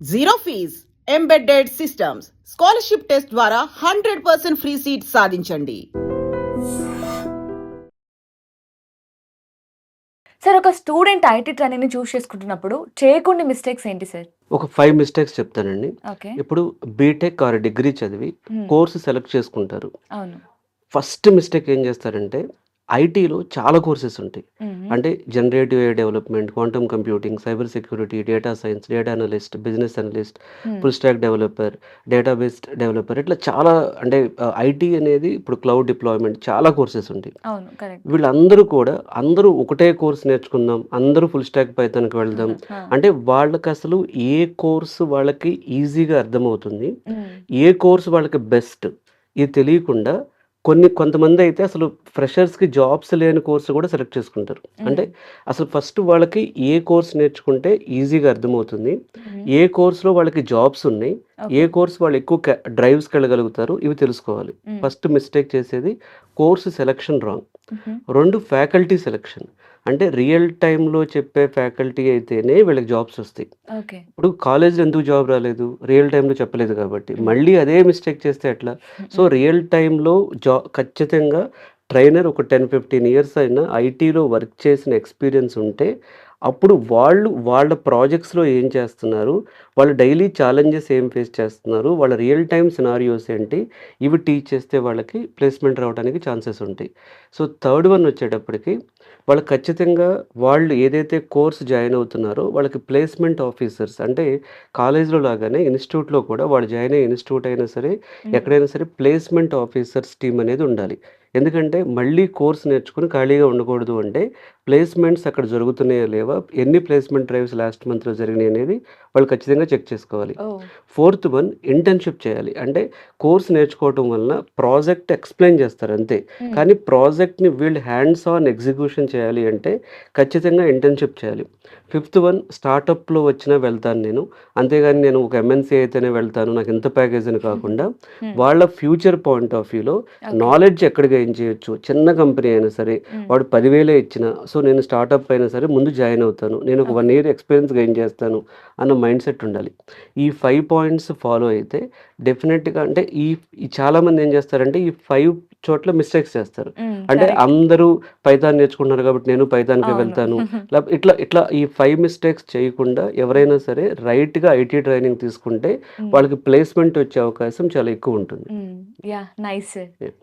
Zero fees embedded systems scholarship test ద్వారా 100% free seat సాధించండి. Sir ఒక స్టూడెంట్ ఐటీ ట్రైనింగ్‌ని చూస్ చేసుకుంటున్నప్పుడు చేయకూడని మిస్టేక్స్ ఏంటి సార్? ఒక 5 మిస్టేక్స్ చెప్తానండి. ఓకే. ఇప్పుడు బీటెక్ ఆర్ డిగ్రీ చదివి కోర్స్ సెలెక్ట్ చేసుకుంటారు. అవును. ఫస్ట్ మిస్టేక్ ఏం చేస్తారంటే ఐటీలో చాలా కోర్సెస్ ఉంటాయి. అంటే generative AI development, quantum computing, cyber security, data science, data analyst, business analyst, full stack developer, database developer ఇట్లా చాలా అంటే ఐటీ అనేది ఇప్పుడు క్లౌడ్ డిప్లాయ్‌మెంట్ చాలా కోర్సెస్ ఉంటాయి. అవును. కరెక్ట్. వీళ్ళందరూ కూడా అందరూ ఒకటే కోర్స్ నేర్చుకుందాం, అందరూ ఫుల్ స్టాక్ పైథాన్‌కి వెళ్దాం. అంటే వాళ్ళకసలు ఏ కోర్స్ వాళ్ళకి ఈజీగా అర్థమవుతుంది, ఏ కోర్స్ వాళ్ళకి బెస్ట్ ఇది తెలియకుండా కొంతమందయితే అసలు ఫ్రెషర్స్‌కి జాబ్స్ లేని కోర్స్ కూడా సెలెక్ట్ చేసుకుంటారు. అంటే అసలు ఫస్ట్ వాళ్ళకి ఏ కోర్స్ నేర్చుకుంటే ఈజీగా అర్థమవుతుంది, ఏ కోర్స్‌లో వాళ్ళకి జాబ్స్ ఉన్నాయి, ఏ కోర్స్ వాళ్ళు ఎక్కువ డ్రైవ్స్‌కెళ్ళగలుగుతారు ఇవి తెలుసుకోవాలి. ఫస్ట్ మిస్టేక్ చేసేది course selection wrong. 2 faculty selection. అంటే రియల్ టైమ్‌లో చెప్పే ఫ్యాకల్టీ అయితేనే వీళ్ళకి జాబ్స్ వస్తాయి. ఓకే. ఇప్పుడు కాలేజ్‌లో ఎందుకు జాబ్ రాలేదు? రియల్ టైమ్‌లో చెప్పలేదు కాబట్టి. మళ్ళీ అదే మిస్టేక్ చేస్తే ఎట్లా? సో, రియల్ టైమ్‌లో ఖచ్చితంగా ట్రైనర్ ఒక 10, 15 ఇయర్స్ అయినా ఐటీలో వర్క్ చేసిన ఎక్స్‌పీరియన్స్ ఉంటే, అప్పుడు వాళ్ళ ప్రాజెక్ట్స్‌లో ఏం చేస్తున్నారు? వాళ్ళ డైలీ ఛాలెంజెస్ ఏం ఫేస్ చేస్తున్నారు? వాళ్ళ రియల్ టైమ్ సినారియోస్ ఏంటి? ఇవి టీచ్ చేస్తే వాళ్ళకి ప్లేస్‌మెంట్ రావడానికి ఛాన్సెస్ ఉంటాయి. సో, థర్డ్ వన్ వచ్చేటప్పటికి వాళ్ళు ఖచ్చితంగా వాళ్ళు ఏదైతే కోర్స్ జాయిన్ అవుతున్నారో వాళ్ళకి ప్లేస్‌మెంట్ ఆఫీసర్స్ అంటే కాలేజ్‌లో లాగానే ఇన్‌స్టిట్యూట్‌లో కూడా వాళ్ళు జాయిన్ అయ్యే ఇన్‌స్టిట్యూట్ అయినా సరే, ఎక్కడైనా సరే ప్లేస్‌మెంట్ ఆఫీసర్స్ టీమ్ అనేది ఉండాలి. ఎందుకంటే మళ్ళీ కోర్స్ నేర్చుకొని ఖాళీగా ఉండకూడదు అంటే ప్లేస్‌మెంట్స్ అక్కడ జరుగుతున్నాయా లేవా? ఎన్ని ప్లేస్‌మెంట్ డ్రైవ్స్ లాస్ట్ మంత్‌లో జరిగినాయి అనేది వాళ్ళు ఖచ్చితంగా చెక్ చేసుకోవాలి. ఓహ్! ఫోర్త్ వన్ ఇంటర్న్‌షిప్ చేయాలి. అంటే కోర్స్ నేర్చుకోవటం వలన ప్రాజెక్ట్ ఎక్స్‌ప్లెయిన్ చేస్తారు అంతే. కానీ ప్రాజెక్ట్‌ని వీళ్ళు హ్యాండ్స్ ఆన్ ఎగ్జిక్యూషన్ చేయాలి అంటే ఖచ్చితంగా ఇంటర్న్‌షిప్ చేయాలి. ఫిఫ్త్ వన్ స్టార్టప్‌లో వచ్చినా వెళ్తాను నేను. అంతేగాని నేను ఒక ఎంఎన్‌సీ అయితేనే వెళ్తాను. నాకు ఇంత ప్యాకేజ్ అని కాకుండా వాళ్ళ ఫ్యూచర్ పాయింట్ ఆఫ్ వ్యూలో నాలెడ్జ్ ఎక్కడ గెయిన్ చేయొచ్చు. చిన్న కంపెనీ అయినా సరే వాడు 10,000 ఇచ్చినా సో నేను స్టార్టప్ అయినా సరే ముందు జాయిన్ అవుతాను. నేను ఒక 1 ఇయర్ ఎక్స్‌పీరియన్స్ గెయిన్ చేస్తాను అన్న మైండ్ సెట్ ఉండాలి. ఈ 5 పాయింట్స్ ఫాలో అయితే డెఫినెట్‌గా అంటే ఈ ఈ చాలామంది ఏం చేస్తారంటే ఈ 5 చోట్ల మిస్టేక్స్ చేస్తారు. అంటే అందరూ పైథాన్ నేర్చుకుంటున్నారు కాబట్టి నేను పైథాన్‌కే వెళ్తాను. ఇట్లా ఈ 5 మిస్టేక్స్ చేయకుండా ఎవరైనా సరే రైట్‌గా ఐటీ ట్రైనింగ్ తీసుకుంటే వాళ్ళకి ప్లేస్‌మెంట్ వచ్చే అవకాశం చాలా ఎక్కువ ఉంటుంది. యాహ్! Nice sir.